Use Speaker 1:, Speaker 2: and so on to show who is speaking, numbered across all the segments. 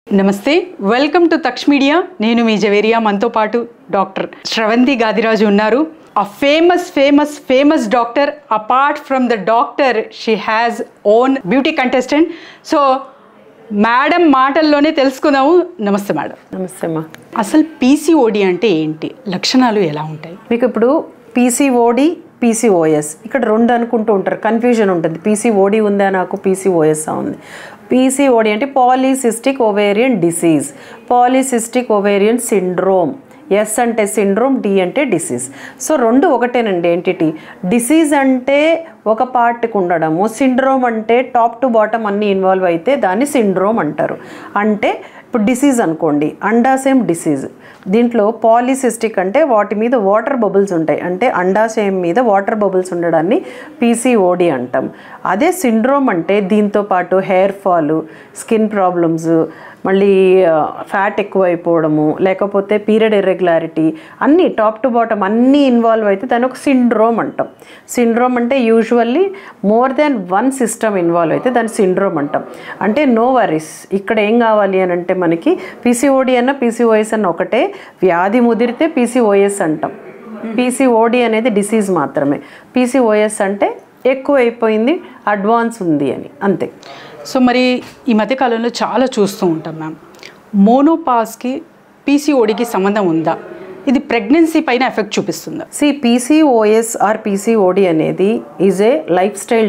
Speaker 1: నమస్తే welcome to Taksh media నేను మీ జవేరియా మనతో పాటు డాక్టర్ శ్రవంతి గాదిరాజు ఉన్నారు a famous doctor apart from the doctor she has own beauty contestant so madam మాటల్లోనే తెలుసుకుందాము నమస్తే మేడం
Speaker 2: నమస్తే అమ్మా
Speaker 1: అసలు పీసీఓడి అంటే ఏంటి లక్షణాలు ఎలా ఉంటాయి
Speaker 2: మీకు ఇప్పుడు పీసీఓడి పీసీఓఎస్ ఇక్కడ రెండు అనుకుంటూ ఉంటారు కన్ఫ్యూజన్ ఉంటుంది పీసీఓడి ఉందా నాకు పీసీఓఎస్ ఉంది పీసీఓడి అంటే polycystic ovarian disease polycystic ovarian syndrome S అంటే సిండ్రోమ్ డి అంటే డిసీజ్ సో రెండు ఒకటేనండి ఎంటిటీ డిసీజ్ అంటే ఒక పార్ట్కి ఉండడము సిండ్రోమ్ అంటే టాప్ టు బాటమ్ అన్నీ ఇన్వాల్వ్ అయితే దాన్ని సిండ్రోమ్ అంటారు అంటే ఇప్పుడు డిసీజ్ అనుకోండి అండాశయం డిసీజ్ దీంట్లో పాలీసిస్టిక్ అంటే వాటి మీద వాటర్ బబుల్స్ ఉంటాయి అంటే అండాశయం మీద వాటర్ బబుల్స్ ఉండడాన్ని పీసీఓడి అంటాం అదే సిండ్రోమ్ అంటే దీంతో పాటు హెయిర్ ఫాల్ స్కిన్ ప్రాబ్లమ్స్ మళ్ళీ ఫ్యాట్ ఎక్కువైపోవడము లేకపోతే పీరియడ్ ఇర్రెగ్యులారిటీ అన్నీ టాప్ టు బాటమ్ అన్నీ ఇన్వాల్వ్ అయితే దాని ఒక సిండ్రోమ్ అంటాం సిండ్రోమ్ అంటే usually more than one system involve అయితే దాన్ని సిండ్రోమ్ అంటాం అంటే నో వరీస్ ఇక్కడ ఏం కావాలి అని అంటే మనకి పీసీఓడి అన్న పీసీఓఎస్ అన్న ఒకటే వ్యాధి ముదిరితే పీసీఓఎస్ అంటాం పీసీఓడి అనేది డిసీజ్ మాత్రమే పీసీఓఎస్ అంటే ఎక్కువ అయిపోయింది అడ్వాన్స్ ఉంది అని అంతే
Speaker 1: సో మరి ఈ మధ్యకాలంలో చాలా చూస్తూ ఉంటాం మ్యామ్ మోనోపాస్కి పీసీఓడికి సంబంధం ఉందా ఇది ప్రెగ్నెన్సీ పైన ఎఫెక్ట్ చూపిస్తుందా
Speaker 2: పీసీఓఎస్ ఆర్ పీసీఓడి అనేది is a life style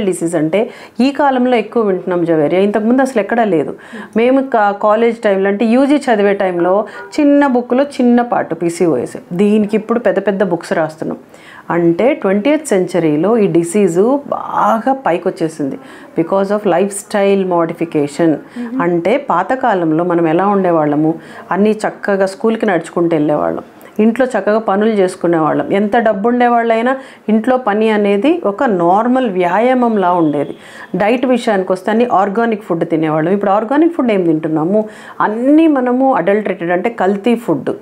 Speaker 2: disease అంటే ఈ కాలంలో ఎక్కువ వింటున్నాం జవేరియా ఇంతకుముందు అసలు ఎక్కడా లేదు మేము కాలేజ్ టైంలో అంటే యూజీ చదివే టైంలో చిన్న బుక్లో చిన్న పార్ట్ పీసీఓఎస్ దీనికి ఇప్పుడు పెద్ద పెద్ద బుక్స్ రాస్తున్నాం అంటే 20th సెంచరీలో ఈ డిసీజు బాగా పైకి వచ్చేసింది because of life style modification అంటే పాతకాలంలో మనం ఎలా ఉండేవాళ్ళము అన్నీ చక్కగా స్కూల్కి నడుచుకుంటూ వెళ్ళేవాళ్ళం ఇంట్లో చక్కగా పనులు చేసుకునేవాళ్ళం ఎంత డబ్బు ఉండేవాళ్ళైనా ఇంట్లో పని అనేది ఒక నార్మల్ వ్యాయామంలా ఉండేది డైట్ విషయానికి వస్తే అన్ని ఆర్గానిక్ ఫుడ్ తినేవాళ్ళం ఇప్పుడు ఆర్గానిక్ ఫుడ్ ఏం తింటున్నాము అన్నీ మనము అడల్టరేటెడ్ అంటే కల్తీ ఫుడ్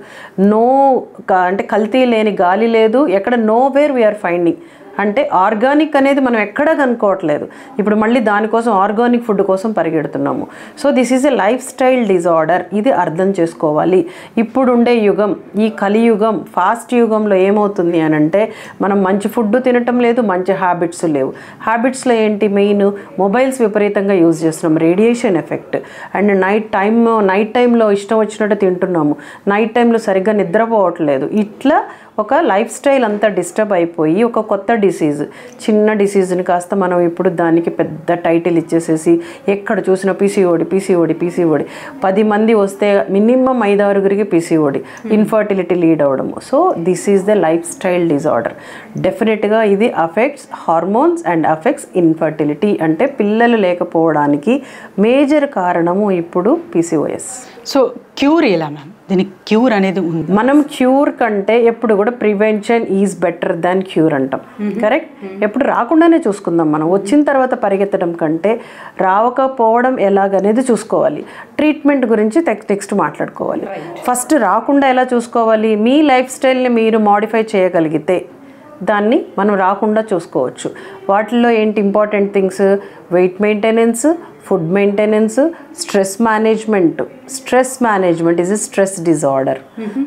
Speaker 2: అంటే కల్తీ లేని గాలి లేదు ఎక్కడ నోవేర్ వీఆర్ ఫైండింగ్ అంటే ఆర్గానిక్ అనేది మనం ఎక్కడా కనుక్కోవట్లేదు ఇప్పుడు మళ్ళీ దానికోసం ఆర్గానిక్ ఫుడ్ కోసం పరిగెడుతున్నాము so this is a life style disorder ఇది అర్థం చేసుకోవాలి ఇప్పుడు ఉండే యుగం ఈ కలియుగం ఫాస్ట్ యుగంలో ఏమవుతుంది అని అంటే మనం మంచి ఫుడ్ తినటం లేదు మంచి హ్యాబిట్స్ లేవు హ్యాబిట్స్లో ఏంటి మెయిన్ మొబైల్స్ విపరీతంగా యూజ్ చేస్తున్నాం రేడియేషన్ ఎఫెక్ట్ అండ్ నైట్ టైంలో ఇష్టం వచ్చినట్టు తింటున్నాము నైట్ టైంలో సరిగ్గా నిద్రపోవట్లేదు ఇట్లా ఒక లైఫ్ స్టైల్ అంతా డిస్టర్బ్ అయిపోయి ఒక కొత్త డిసీజ్ చిన్న డిసీజ్ని కాస్త మనం ఇప్పుడు దానికి పెద్ద టైటిల్ ఇచ్చేసేసి ఎక్కడ చూసినా పీసీఓడి 10 మంది వస్తే మినిమం 5-6 పీసీఓడి ఇన్ఫర్టిలిటీ లీడ్ అవ్వడము so this is the life style disorder డెఫినెట్గా ఇది affects hormones and affects infertility అంటే పిల్లలు లేకపోవడానికి మేజర్ కారణము ఇప్పుడు పీసీఓఎస్
Speaker 1: సో క్యూర్ ఎలా మ్యామ్ దీనికి క్యూర్ అనేది ఉంది
Speaker 2: మనం క్యూర్ కంటే ఎప్పుడు కూడా prevention is better than cure అంటాం కరెక్ట్ ఎప్పుడు రాకుండానే చూసుకుందాం మనం వచ్చిన తర్వాత పరిగెత్తడం కంటే రావకపోవడం ఎలాగనేది చూసుకోవాలి ట్రీట్మెంట్ గురించి నెక్స్ట్ మాట్లాడుకోవాలి ఫస్ట్ రాకుండా ఎలా చూసుకోవాలి మీ లైఫ్ స్టైల్ని మీరు మాడిఫై చేయగలిగితే దాన్ని మనం రాకుండా చూసుకోవచ్చు వాటిల్లో ఏంటి important things wait maintenance food maintenance stress management is a stress disorder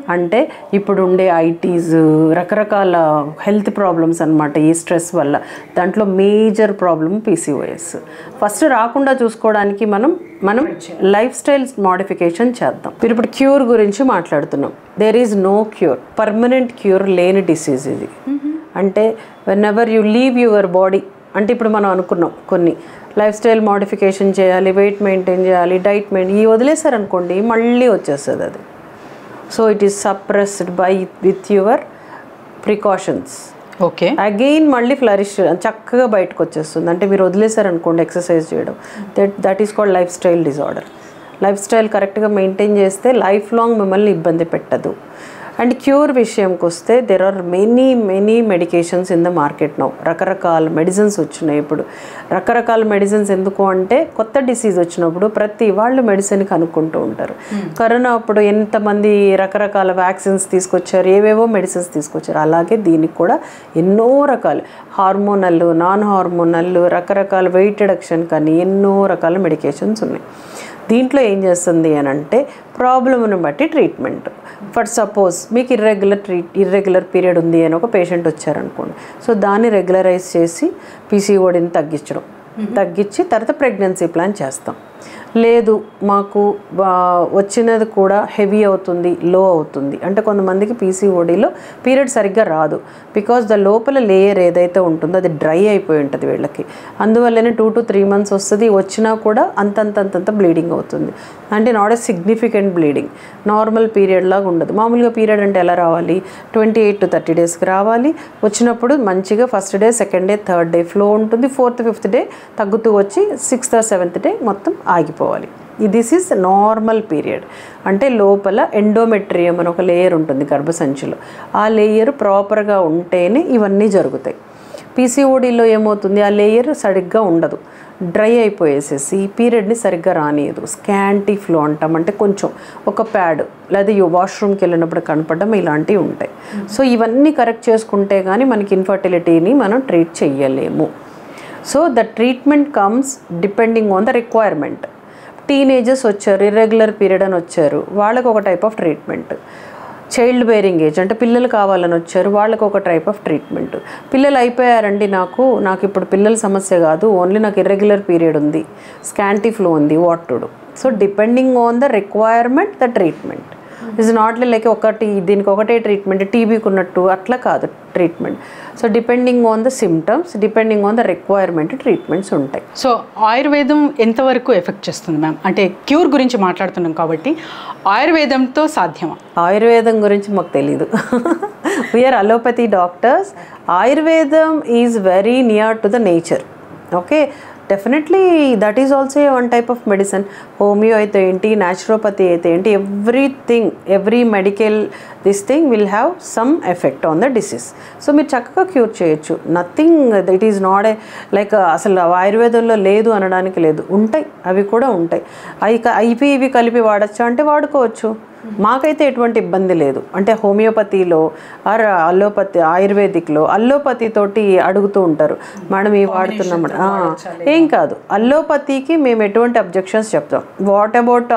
Speaker 2: అంటే ఇప్పుడు ఉండే ఐటీస్ రకరకాల హెల్త్ ప్రాబ్లమ్స్ అనమాట ఈ స్ట్రెస్ వల్ల దాంట్లో మేజర్ ప్రాబ్లమ్ పీసీఓఎస్ ఫస్ట్ రాకుండా చూసుకోవడానికి మనం లైఫ్ స్టైల్ మోడిఫికేషన్ చేద్దాం మీరు ఇప్పుడు క్యూర్ గురించి మాట్లాడుతున్నాం there is no cure permanent cure లేని డిసీజ్ ఇది అంటే whenever you leave your body అంటే ఇప్పుడు మనం అనుకున్నాం కొన్ని లైఫ్ స్టైల్ మోడిఫికేషన్ చేయాలి వెయిట్ మెయింటైన్ చేయాలి డైట్ మెయింటైన్ వదిలేసారనుకోండి మళ్ళీ వచ్చేస్తుంది అది so it is suppressed by with your precautions
Speaker 1: okay
Speaker 2: again మళ్ళీ ఫ్లరిష్ చక్కగా బయటకు వచ్చేస్తుంది అంటే మీరు వదిలేసారనుకోండి ఎక్సర్సైజ్ చేయడం that is called life style disorder life style కరెక్ట్గా మెయింటైన్ చేస్తే లైఫ్ లాంగ్ మిమ్మల్ని ఇబ్బంది పెట్టదు అండ్ క్యూర్ విషయంకి వస్తే there are many medications in the market now రకరకాల మెడిసిన్స్ వచ్చినాయి ఇప్పుడు రకరకాల మెడిసిన్స్ ఎందుకు అంటే కొత్త డిసీజ్ వచ్చినప్పుడు ప్రతి వాళ్ళు మెడిసిన్ కనుక్కుంటూ ఉంటారు కరోనా అప్పుడు ఎంతమంది రకరకాల వ్యాక్సిన్స్ తీసుకొచ్చారు ఏవేవో మెడిసిన్స్ తీసుకొచ్చారు అలాగే దీనికి కూడా ఎన్నో రకాలు హార్మోనల్ నాన్ హార్మోనల్ రకరకాల వెయిట్ రిడక్షన్ కానీ ఎన్నో రకాల మెడికేషన్స్ ఉన్నాయి దీంట్లో ఏం చేస్తుంది అని అంటే ప్రాబ్లమ్ని బట్టి ట్రీట్మెంట్. ఫర్ సపోజ్ మీకు ఇర్రెగ్యులర్ పీరియడ్ ఉంది అని ఒక పేషెంట్ వచ్చారనుకోండి, సో దాన్ని రెగ్యులరైజ్ చేసి పీసీఓడిని తగ్గించి తర్వాత ప్రెగ్నెన్సీ ప్లాన్ చేస్తాం. లేదు మాకు వచ్చినది కూడా హెవీ అవుతుంది, లో అవుతుంది అంటే కొంతమందికి పీసీఓడిలో పీరియడ్ సరిగ్గా రాదు, బికాజ్ ద లోపల లేయర్ ఏదైతే ఉంటుందో అది డ్రై అయిపోయి ఉంటుంది వీళ్ళకి. అందువల్లనే 2 to 3 months వస్తుంది, వచ్చినా కూడా అంతంత బ్లీడింగ్ అవుతుంది. అంటే not a significant bleeding, normal period లాగా ఉండదు. మామూలుగా పీరియడ్ అంటే ఎలా రావాలి, 28 to 30 daysకి రావాలి. వచ్చినప్పుడు మంచిగా first day, second day, third day flow ఉంటుంది, 4th 5th డే తగ్గుతూ వచ్చి 6th or 7th డే మొత్తం ఆగిపోవాలి. This is normal period. అంటే లోపల ఎండోమెట్రియం అని ఒక లేయర్ ఉంటుంది గర్భసంచిలో, ఆ లేయర్ ప్రాపర్గా ఉంటేనే ఇవన్నీ జరుగుతాయి. పీసీఓడిలో ఏమవుతుంది, ఆ లేయర్ సరిగ్గా ఉండదు, డ్రై అయిపోయేసేసి పీరియడ్ని సరిగ్గా రానియదు. స్కాంటీ ఫ్లో అంటాం, అంటే కొంచెం ఒక ప్యాడ్ లేదా వాష్రూమ్కి వెళ్ళినప్పుడు కనపడడం ఇలాంటివి ఉంటాయి. సో ఇవన్నీ కరెక్ట్ చేసుకుంటే కానీ మనకి ఇన్ఫర్టిలిటీని మనం ట్రీట్ చెయ్యలేము. So the treatment comes depending on the requirement. Teenagers వచ్చారు, ఇర్రెగ్యులర్ పీరియడ్ అని వచ్చారు, వాళ్ళకు ఒక type of treatment. Child bearing age అంటే పిల్లలు కావాలని వచ్చారు, వాళ్ళకు ఒక టైప్ ఆఫ్ ట్రీట్మెంట్. పిల్లలు అయిపోయారండి, నాకు ఇప్పుడు పిల్లల సమస్య కాదు, ఓన్లీ నాకు ఇర్రెగ్యులర్ పీరియడ్ ఉంది, స్కాంటీ ఫ్లో ఉంది, what to do. So depending on the requirement the treatment is not like దీనికి ఒకటే ట్రీట్మెంట్, టీబీకి ఉన్నట్టు అట్లా కాదు treatment. So depending on the symptoms, depending on the requirement treatments ఉంటాయి.
Speaker 1: సో ఆయుర్వేదం ఎంతవరకు ఎఫెక్ట్ చేస్తుంది మ్యామ్? అంటే క్యూర్ గురించి మాట్లాడుతున్నాం కాబట్టి ఆయుర్వేదంతో సాధ్యమా?
Speaker 2: ఆయుర్వేదం గురించి మాకు తెలీదు. We are allopathy doctors. ఆయుర్వేదం is very near to the nature. Okay, definitely that is also one type of medicine. Homeo అయితే ఏంటి, న్యాచురోపతి అయితే ఏంటి, every medical this thing will have some effect on the disease. So మీరు చక్కగా cure చేయొచ్చు. Nothing, it is not a like అసలు ఆయుర్వేదంలో లేదు అనడానికి లేదు, ఉంటాయి, అవి కూడా ఉంటాయి. ఇవి కలిపి వాడచ్చా అంటే వాడుకోవచ్చు. మాకైతే ఎటువంటి ఇబ్బంది లేదు. అంటే హోమియోపతిలో ఆర్ ఆయుర్వేదిక్లో అల్లోపతితోటి అడుగుతూ ఉంటారు, మేడం ఇవి వాడుతున్నాం, ఏం కాదు. అల్లోపతికి మేము ఎటువంటి అబ్జెక్షన్స్ చెప్తాం. వాట్ అబౌట్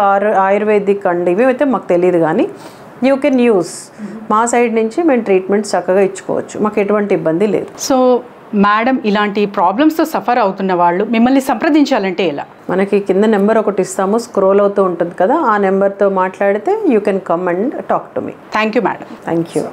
Speaker 2: ఆయుర్వేదిక్ అండి ఇవి అయితే మాకు తెలియదు, కానీ యూ కెన్ యూస్. మా సైడ్ నుంచి మేము ట్రీట్మెంట్ చక్కగా ఇచ్చుకోవచ్చు, మాకు ఎటువంటి ఇబ్బంది లేదు.
Speaker 1: సో మేడం, ఇలాంటి ప్రాబ్లమ్స్తో సఫర్ అవుతున్న వాళ్ళు మిమ్మల్ని సంప్రదించాలంటే ఎలా?
Speaker 2: మనకి కింద నెంబర్ ఒకటి ఇస్తాము, స్క్రోల్ అవుతూ ఉంటుంది కదా, ఆ నెంబర్తో మాట్లాడితే you can come and talk to me.
Speaker 1: Thank you madam.
Speaker 2: Thank you.